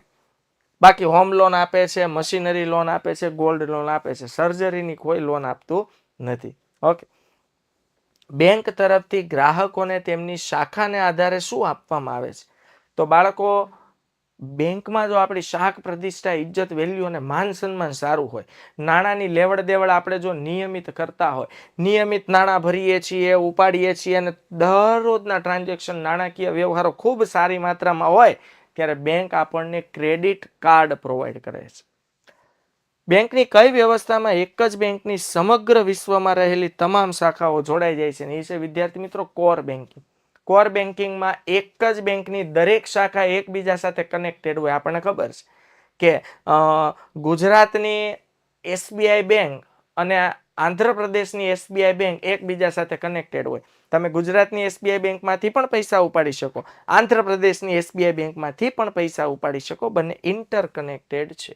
બાકી હોમ લોન આપે છે, મશીનરી લોન આપે છે, ગોલ્ડ લોન આપે છે, સર્જરીની કોઈ લોન આપતું નથી. ઓકે, બેંક તરફથી ગ્રાહકોને તેમની શાખાને આધારે શું આપવામાં આવે છે? તો બાળકો, બેંકમાં જો આપણી શાખ પ્રતિષ્ઠા, ઇજ્જત, વેલ્યુ અને માન સન્માન સારું હોય, નાણાંની લેવડ દેવડ આપણે જો નિયમિત કરતા હોય, નિયમિત નાણાં ભરીએ છીએ, ઉપાડીએ છીએ અને દરરોજના ટ્રાન્ઝેક્શન, નાણાકીય વ્યવહારો ખૂબ સારી માત્રામાં હોય ત્યારે બેંક આપણને ક્રેડિટ કાર્ડ પ્રોવાઈડ કરે છે. બેંકની કઈ વ્યવસ્થામાં એક જ બેંકની સમગ્ર વિશ્વમાં રહેલી તમામ શાખાઓ જોડાઈ જાય છે? એ છે વિદ્યાર્થી મિત્રો કોર બેન્કિંગ. કોર બેન્કિંગમાં એક જ બેંકની દરેક શાખા એકબીજા સાથે કનેક્ટેડ હોય. આપણને ખબર છે કે ગુજરાતની એસબીઆઈ બેંક અને આંધ્રપ્રદેશની એસબીઆઈ બેંક એકબીજા સાથે કનેક્ટેડ હોય. તમે ગુજરાતની એસબીઆઈ બેંકમાંથી પણ પૈસા ઉપાડી શકો, આંધ્રપ્રદેશની એસબીઆઈ બેંકમાંથી પણ પૈસા ઉપાડી શકો, બંને ઇન્ટરકનેક્ટેડ છે.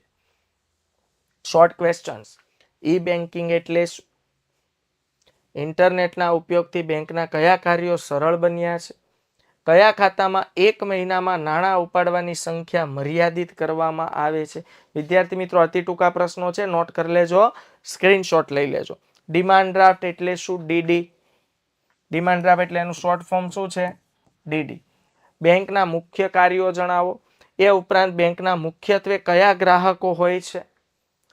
Short questions. ઈ બેન્કિંગ એટલે શું? ઇન્ટરનેટના ઉપયોગથી બેંકના કયા કાર્યો સરળ બન્યા છે? કયા ખાતામાં એક મહિનામાં નાણાં ઉપાડવાની સંખ્યા મર્યાદિત કરવામાં આવે છે? વિદ્યાર્થી મિત્રો, અતિ ટૂંકા પ્રશ્નો છે, નોટ કરી લેજો, સ્ક્રીનશોટ લઈ લેજો. ડિમાન્ડ ડ્રાફ્ટ એટલે શું? ડીડી. ડિમાન્ડ ડ્રાફ્ટ એટલે એનું શોર્ટ ફોર્મ શું છે? ડીડી. બેંકના મુખ્ય કાર્યો જણાવો. એ ઉપરાંત બેંકના મુખ્યત્વે કયા ગ્રાહકો હોય છે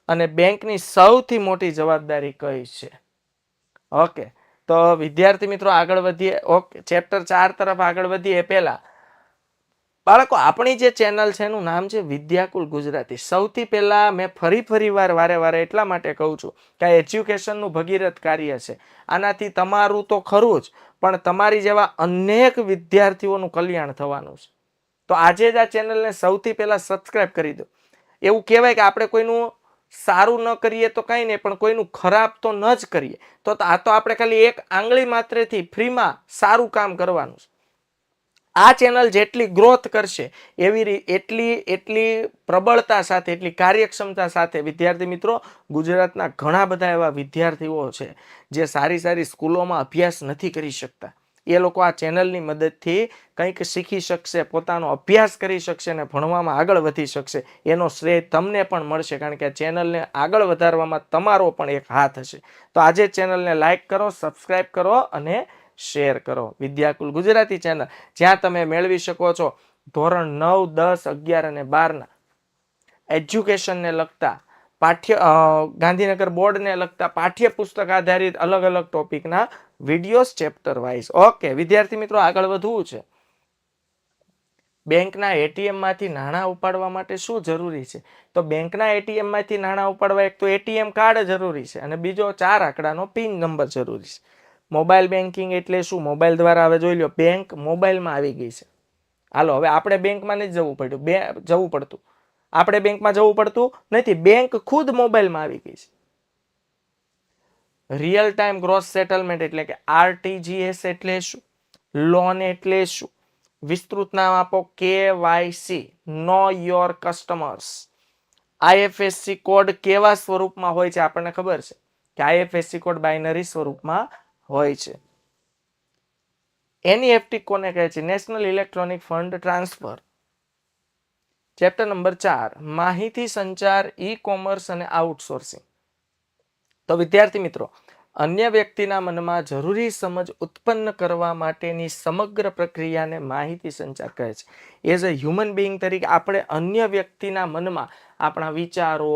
અને બેંકની સૌથી મોટી જવાબદારી કઈ છે? ઓકે, તો વિદ્યાર્થી મિત્રો આગળ વધીએ. ઓકે, ચેપ્ટર 4 તરફ આગળ વધીએ પહેલા બાળકો, આપણી જે ચેનલ છે એનું નામ છે વિદ્યાકુલ ગુજરાતી. સૌથી પહેલા મેં ફરી વારે એટલા માટે કહું છું કે આ એજ્યુકેશનનું ભગીરથ કાર્ય છે. આનાથી તમારું તો ખરું જ, પણ તમારી જેવા અનેક વિદ્યાર્થીઓનું કલ્યાણ થવાનું છે. તો આજે જ આ ચેનલને સૌથી પહેલા સબસ્ક્રાઇબ કરી દો. એવું કહેવાય કે આપણે કોઈનું સારું ન કરીએ તો કંઈ નહીં, પણ કોઈનું ખરાબ તો ન જ કરીએ. તો આ તો આપણે ખાલી એક આંગળી માત્રથી ફ્રીમાં સારું કામ કરવાનું છે. આ ચેનલ જેટલી ગ્રોથ કરશે એટલી પ્રબળતા સાથે, એટલી કાર્યક્ષમતા સાથે વિદ્યાર્થી મિત્રો, ગુજરાતના ઘણા બધા એવા વિદ્યાર્થીઓ છે જે સારી સ્કૂલોમાં અભ્યાસ નથી કરી શકતા. એ લોકો આ ચેનલની મદદથી કંઈક શીખી શકશે, પોતાનો અભ્યાસ કરી શકશે અને ભણવામાં આગળ વધી શકશે. એનો શ્રેય તમને પણ મળશે, કારણ કે આ ચેનલને આગળ વધારવામાં તમારો પણ એક હાથ હશે. તો આજે ચેનલને લાઈક કરો, સબસ્ક્રાઇબ કરો અને શેર કરો. વિદ્યાકુલ ગુજરાતી ચેનલ, જ્યાં તમે મેળવી શકો છો ધોરણ 9, 10, 11 અને 12 એજ્યુકેશનને લગતા ગાંધીનગર બોર્ડને લગતા પાઠ્યપુસ્તક આધારિત અલગ ટોપિકના વિડીયોઝ ચેપ્ટર વાઇઝ. ઓકે વિદ્યાર્થી મિત્રો, આગળ વધવું છે. બેંકના એટીએમ માંથી નાણાં ઉપાડવા માટે શું જરૂરી છે? તો બેંકના એટીએમ માંથી નાણાં ઉપાડવા એક તો એટીએમ કાર્ડ જરૂરી છે અને બીજો 4 આંકડાનો પિન નંબર જરૂરી છે. મોબાઈલ બેન્કિંગ એટલે શું? મોબાઈલ દ્વારા હવે જોઈ લો, બેંક મોબાઈલમાં આવી ગઈ છે. હાલો, હવે આપણે બેંકમાં નથી જવું પડતું. આપણે બેંકમાં જવું પડતું નથી, બેંક ખુદ મોબાઈલમાં આવી ગઈ છે. રિયલ ટાઈમ ગ્રોસ સેટલમેન્ટ એટલે કે આરટીજીએસ એટલે શું? લોન એટલે શું? વિસ્તૃત નામ આપો. KYC, know your customers. IFSC code કેવા સ્વરૂપમાં હોય છે? આપણને ખબર છે કે આઈએફએસસી કોડ બાઇનરી સ્વરૂપમાં હોય છે. એનઈએફટી કોને કહે છે? National electronic fund transfer. Chapter number 4, માહિતી સંચાર, ઈ કોમર્સ અને આઉટસોર્સિંગ. તો વિદ્યાર્થી મિત્રો, અન્ય વ્યક્તિના મનમાં જરૂરી સમજ ઉત્પન્ન કરવા માટેની સમગ્ર પ્રક્રિયાને માહિતી સંચાર કહે છે. એઝ અ હ્યુમન બિંગ તરીકે આપણે અન્ય વ્યક્તિના મનમાં આપણા વિચારો,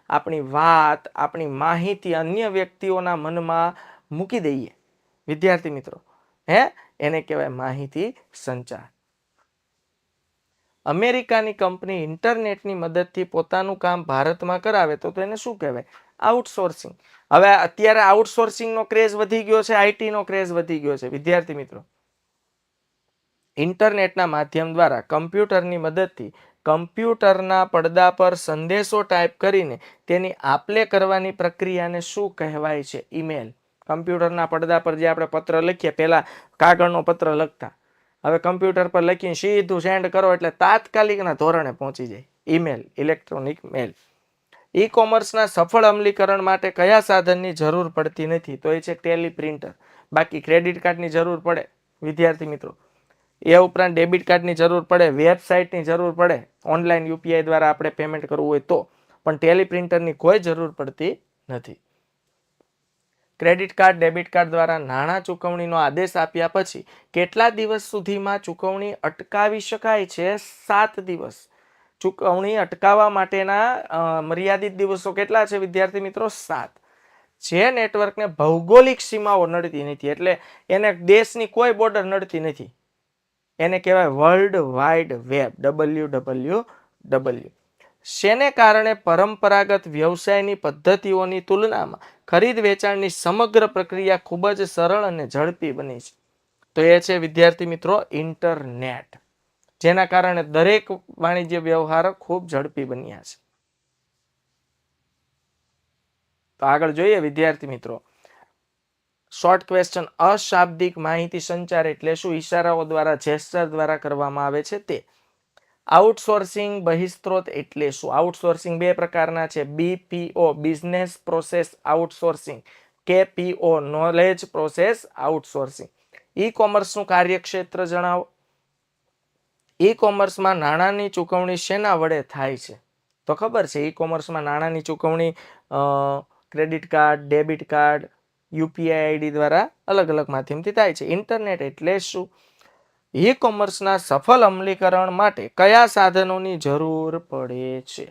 આપણી વાત, આપણી માહિતી અન્ય વ્યક્તિઓના મનમાં મૂકી દઈએ વિદ્યાર્થી મિત્રો, એને કહેવાય માહિતી સંચાર. અમેરિકાની કંપની ઇન્ટરનેટની મદદથી પોતાનું કામ ભારતમાં કરાવે તો એને શું કહેવાય? આઉટસોર્સિંગ. હવે અત્યારે આઉટસોર્સિંગનો ક્રેઝ વધી ગયો છે, આઈટીનો ક્રેઝ વધી ગયો છે વિદ્યાર્થી મિત્રો. ઇન્ટરનેટના માધ્યમ દ્વારા કમ્પ્યુટરની મદદથી કમ્પ્યુટરના પડદા પર સંદેશો ટાઈપ કરીને તેની આપલે કરવાની પ્રક્રિયાને શું કહેવાય છે? ઈમેલ. કમ્પ્યુટરના પડદા પર જે આપણે પત્ર લખીએ, પહેલા કાગળનો પત્ર લખતા, હવે કમ્પ્યુટર પર લખીને સીધું સેન્ડ કરો એટલે તાત્કાલિકના ધોરણે પહોંચી જાય. ઈમેલ, ઇલેક્ટ્રોનિક મેલ. ઈ કોમર્સના સફળ અમલીકરણ માટે કયા સાધનની જરૂર પડતી નથી? તો એ છે ટેલી પ્રિન્ટર. બાકી ક્રેડિટ કાર્ડની જરૂર પડે વિદ્યાર્થી મિત્રો. એ ઉપરાંત ડેબિટ કાર્ડની જરૂર પડે, વેબસાઇટની જરૂર પડે, ઓનલાઈન યુપીઆઈ દ્વારા આપણે પેમેન્ટ કરવું હોય તો. પણ ટેલી પ્રિન્ટરની કોઈ જરૂર પડતી નથી. ક્રેડિટ કાર્ડ, ડેબિટ કાર્ડ દ્વારા નાણાં ચૂકવણીનો આદેશ આપ્યા પછી કેટલા દિવસ સુધીમાં ચૂકવણી અટકાવી શકાય છે? 7 દિવસ. ચૂકવણી અટકાવવા માટેના મર્યાદિત દિવસો કેટલા છે વિદ્યાર્થી મિત્રો? 7. જે નેટવર્કને ભૌગોલિક સીમાઓ નડતી નથી, એટલે એને દેશની કોઈ બોર્ડર નડતી નથી, એને કહેવાય વર્લ્ડ વાઇડ વેબ, WWW. શેને કારણે પરંપરાગત વ્યવસાયની પદ્ધતિઓની તુલનામાં ખરીદ વેચાણની સમગ્ર પ્રક્રિયા ખૂબ જ સરળ અને ઝડપી બની છે? તો એ છે વિદ્યાર્થી મિત્રો ઇન્ટરનેટ, જેના કારણે દરેક વાણિજ્ય વ્યવહાર ખૂબ ઝડપી બન્યા છે. તો આગળ જોઈએ વિદ્યાર્થી મિત્રો, શોર્ટ ક્વેશ્ચન. અશાબ્દિક માહિતી સંચાર એટલે શું? ઈશારાઓ દ્વારા, જેસ્ચર દ્વારા કરવામાં આવે છે તે. આઉટસોર્સિંગ બહિસ્ત્રોત એટલે શું? આઉટસોર્સિંગ 2 પ્રકારના છે. BPO, business process outsourcing. KPO, knowledge process outsourcing. E કોમર્સનું કાર્યક્ષેત્ર જણાવો. ઈ કોમર્સમાં નાણાંની ચૂકવણી શેના વડે થાય છે? તો ખબર છે, ઈ કોમર્સમાં નાણાંની ચૂકવણી credit card, debit card, UPI ID દ્વારા અલગ અલગ માધ્યમથી થાય છે. ઇન્ટરનેટ એટલે શું? ઈ કોમર્સના સફળ અમલીકરણ માટે કયા સાધનોની જરૂર પડે છે?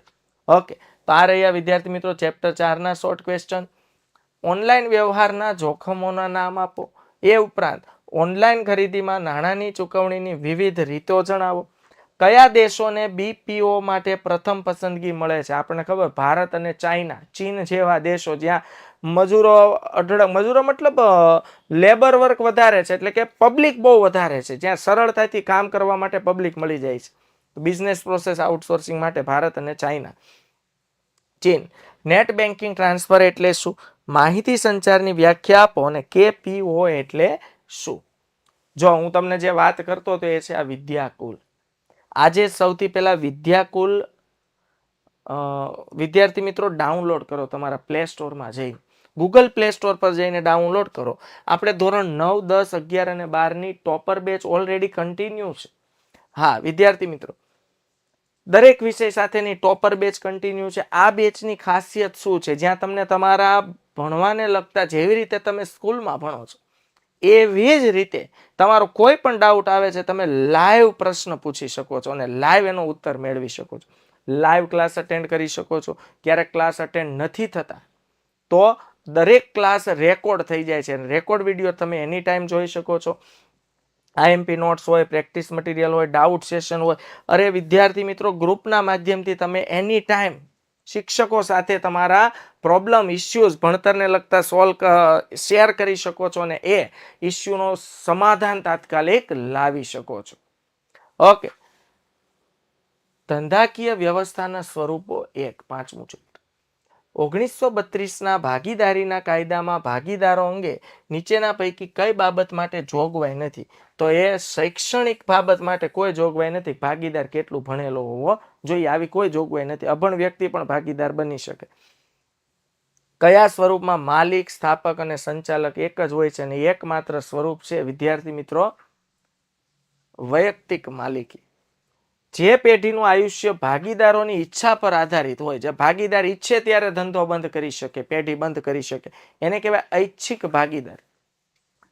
ઓકે, તો આ રહ્યા વિદ્યાર્થી મિત્રો ચેપ્ટર 4 ના શોર્ટ ક્વેશ્ચન. ઓનલાઈન વ્યવહારના જોખમોના નામ આપો. એ ઉપરાંત ઓનલાઈન ખરીદીમાં નાણાંની ચૂકવણીની વિવિધ રીતો જણાવો. કયા દેશોને બીપીઓ માટે પ્રથમ પસંદગી મળે છે? આપણને ખબર, ભારત અને ચાઇના, ચીન જેવા દેશો જ્યાં મજૂરો મતલબ લેબર વર્ક વધારે છે, એટલે કે પબ્લિક બહુ વધારે છે, જ્યાં સરળતાથી કામ કરવા માટે પબ્લિક મળી જાય છે. બિઝનેસ પ્રોસેસ આઉટસોર્સિંગ માટે ભારત અને ચાઇના. ચીન. નેટ બેન્કિંગ ટ્રાન્સફર એટલે શું? માહિતી સંચારની વ્યાખ્યા આપો અને કેપીઓ એટલે શું? જો હું તમને જે વાત કરતો હતો એ છે આ વિદ્યાકુલ. આજે સૌથી પહેલા વિદ્યાકુલ વિદ્યાર્થી મિત્રો ડાઉનલોડ કરો તમારા પ્લે સ્ટોરમાં જઈ, ગૂગલ પ્લે સ્ટોર પર જઈને ડાઉનલોડ કરો. આપણે ધોરણ 9, 10, 11 અને 12ની ટોપર બેચ ઓલરેડી કન્ટિન્યુ છે. હા વિદ્યાર્થી મિત્રો, દરેક વિષય સાથેની ટોપર બેચ કન્ટિન્યુ છે. આ બેચની ખાસિયત શું છે? જ્યાં તમને તમારા ભણવાને લગતા જેવી રીતે તમે સ્કૂલમાં ભણો છો એવી જ રીતે તમારો કોઈ પણ ડાઉટ આવે છે, તમે લાઈવ પ્રશ્ન પૂછી શકો છો અને લાઈવ એનો ઉત્તર મેળવી શકો છો. લાઈવ ક્લાસ અટેન્ડ કરી શકો છો. ક્યારેક ક્લાસ અટેન્ડ નથી થતા તો દરેક ક્લાસ રેકોર્ડ થઈ જાય છે. રેકોર્ડ વિડીયો તમે એની ટાઈમ જોઈ શકો છો. આઈએમપી નોટ્સ હોય, પ્રેક્ટિસ મટીરિયલ હોય, ડાઉટ સેશન હોય. અરે વિદ્યાર્થી મિત્રો, ગ્રુપના માધ્યમથી તમે એની ટાઈમ શિક્ષકો સાથે તમારા પ્રોબ્લેમ, ઇસ્યુઝ, ભણતરને લગતા શેર કરી શકો છો અને એ ઇસ્યુનો સમાધાન તાત્કાલિક લાવી શકો છો. ઓકે, ધંધાકીય વ્યવસ્થાના સ્વરૂપો 1, 5મું ચેપ્ટર. 1932ના ભાગીદારીના કાયદામાં ભાગીદારો અંગે નીચેના પૈકી કઈ બાબત માટે જોગવાઈ નથી? તો એ શૈક્ષણિક બાબત માટે કોઈ જોગવાઈ નથી. ભાગીદાર કેટલું ભણેલો હોવો જોઈએ, આવી કોઈ જોગવાઈ નથી. અભણ વ્યક્તિ પણ ભાગીદાર બની શકે. કયા સ્વરૂપમાં માલિક, સ્થાપક અને સંચાલક એક જ હોય છે અને એકમાત્ર સ્વરૂપ છે વિદ્યાર્થી મિત્રો વૈયક્તિક માલિકી. જે પેઢીનું આયુષ્ય ભાગીદારોની ઈચ્છા પર આધારિત હોય, જે ભાગીદાર ઈચ્છે ત્યારે ધંધો બંધ કરી શકે, પેઢી બંધ કરી શકે, એને કહેવાય ઐચ્છિક ભાગીદાર.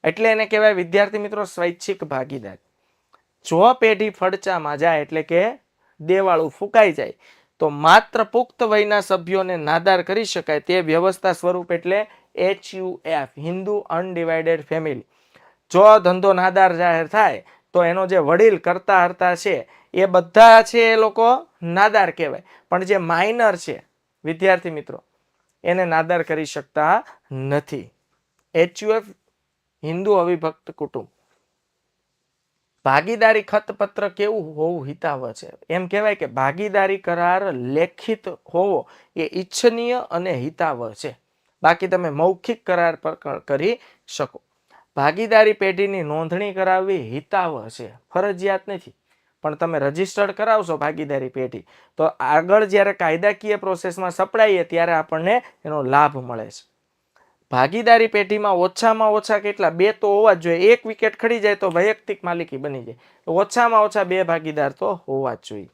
એટલે એને કહેવાય વિદ્યાર્થી મિત્રો સ્વૈચ્છિક ભાગીદાર. જો પેઢી ફડચામાં જાય એટલે કે દેવાળું ફૂંકાઈ જાય તો માત્ર પુખ્ત વયના સભ્યોને નાદાર કરી શકાય. તે વ્યવસ્થા સ્વરૂપ એટલે HUF, હિન્દુ અનડિવાઇડેડ ફેમિલી. જો ધંધો નાદાર જાહેર થાય તો એનો જે વડીલ કરતા હરતા છે એ બધા છે એ લોકો નાદાર કહેવાય, પણ જે માઇનર છે વિદ્યાર્થી મિત્રો એને નાદાર કરી શકતા નથી. HUF હિન્દુ અવિભક્ત કુટુંબ. ભાગીદારી ખતપત્ર કેવું હોવું હિતાવહ છે? એમ કહેવાય કે ભાગીદારી કરાર લેખિત હોવો એ ઈચ્છનીય અને હિતાવહ છે. બાકી તમે મૌખિક કરાર પર કરી શકો. ભાગીદારી પેઢીની નોંધણી કરાવવી હિતાવહ છે, ફરજિયાત નથી, પણ તમે રજીસ્ટર્ડ કરાવશો ભાગીદારી પેઢી તો આગળ જ્યારે કાયદાકીય પ્રોસેસમાં સપડાઈએ ત્યારે આપણને એનો લાભ મળે છે. ભાગીદારી પેઢીમાં ઓછામાં ઓછા કેટલા? 2 તો હોવા જ જોઈએ. 1 વિકેટ ખડી જાય તો વૈયક્તિક માલિકી બની જાય. ઓછામાં ઓછા 2 ભાગીદાર તો હોવા જ જોઈએ.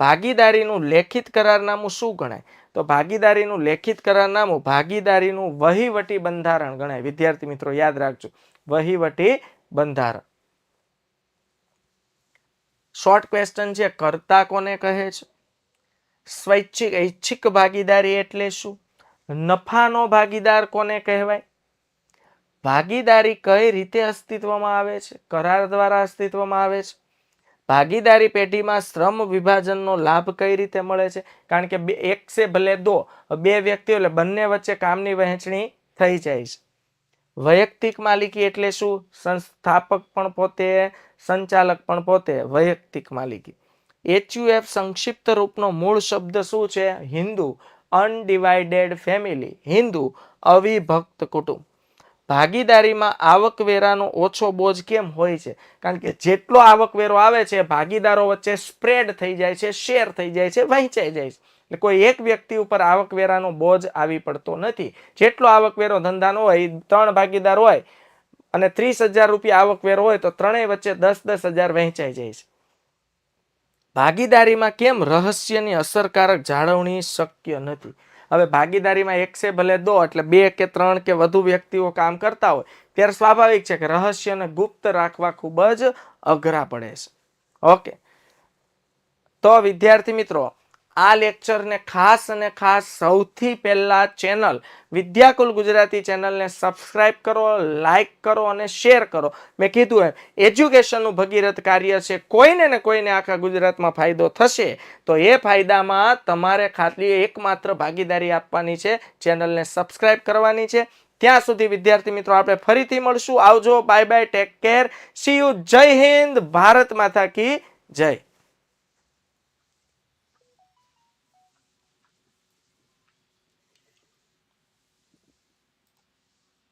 ભાગીદારીનું લેખિત કરારનામું શું ગણાય? તો ભાગીદારીનું લેખિત કરારનામું ભાગીદારીનું વહીવટી બંધારણ ગણાય. વિદ્યાર્થી મિત્રો યાદ રાખજો, વહીવટી બંધારણ. શોર્ટ ક્વેશ્ચન છે, કર્તા કોને કહે છે? સ્વૈચ્છિક ઐચ્છિક ભાગીદારી એટલે શું? નફાનો ભાગીદાર કોને કહેવાય? ભાગીદારી કઈ રીતે અસ્તિત્વમાં આવે છે? કરાર દ્વારા અસ્તિત્વમાં આવે છે. ભાગીદારી પેઢીમાં શ્રમ વિભાજનનો લાભ કઈ રીતે મળે છે? કારણ કે એક સે ભલે દો, 2 વ્યક્તિઓ એટલે બંને વચ્ચે કામની વહેંચણી થઈ જાય છે. વૈયક્તિક માલિકી એટલે શું? સંસ્થાપક પણ પોતે, સંચાલક પણ પોતે, વૈયક્તિક માલિકી. HUF સંક્ષિપ્ત રૂપનો મૂળ શબ્દ શું છે? હિન્દુ અનડિવાઇડેડ ફેમિલી, હિન્દુ અવિભક્ત કુટુંબ. ભાગીદારીમાં આવકવેરાનો ઓછો બોજ કેમ હોય છે? કારણ કે જેટલો આવકવેરો આવે છે ભાગીદારો વચ્ચે સ્પ્રેડ થઈ જાય છે, શેર થઈ જાય છે, વહેંચાઈ જાય છે. એટલે કોઈ એક વ્યક્તિ ઉપર આવકવેરાનો બોજ આવી પડતો નથી. જેટલો આવકવેરો ધંધાનો હોય, 3 ભાગીદાર હોય અને 30,000 રૂપિયા આવકવેરો હોય તો ત્રણેય વચ્ચે 10,000 વહેંચાઈ જાય છે. ભાગીદારીમાં કેમ રહસ્યની અસરકારક જાળવણી શક્ય નથી? હવે ભાગીદારીમાં એક છે ભલે દો, એટલે 2 કે 3 કે વધુ વ્યક્તિઓ કામ કરતા હોય ત્યારે સ્વાભાવિક છે કે રહસ્યને ગુપ્ત રાખવા ખૂબ જ અઘરા પડે છે. ઓકે, તો વિદ્યાર્થી મિત્રો, આ લેક્ચરને ખાસ અને ખાસ સૌથી પહેલા ચેનલ વિદ્યાકુલ ગુજરાતી ચેનલને સબસ્ક્રાઇબ કરો, લાઈક કરો અને શેર કરો. મેં કીધું એમ એજ્યુકેશનનું ભગીરથ કાર્ય છે, કોઈને ને કોઈને આખા ગુજરાતમાં ફાયદો થશે તો એ ફાયદામાં તમારે ખાલી એકમાત્ર ભાગીદારી આપવાની છે, ચેનલને સબસ્ક્રાઇબ કરવાની છે. ત્યાં સુધી વિદ્યાર્થી મિત્રો આપણે ફરીથી મળશું. આવજો, bye bye, take care, C you, જય હિન્દ, ભારત માતા કી જય.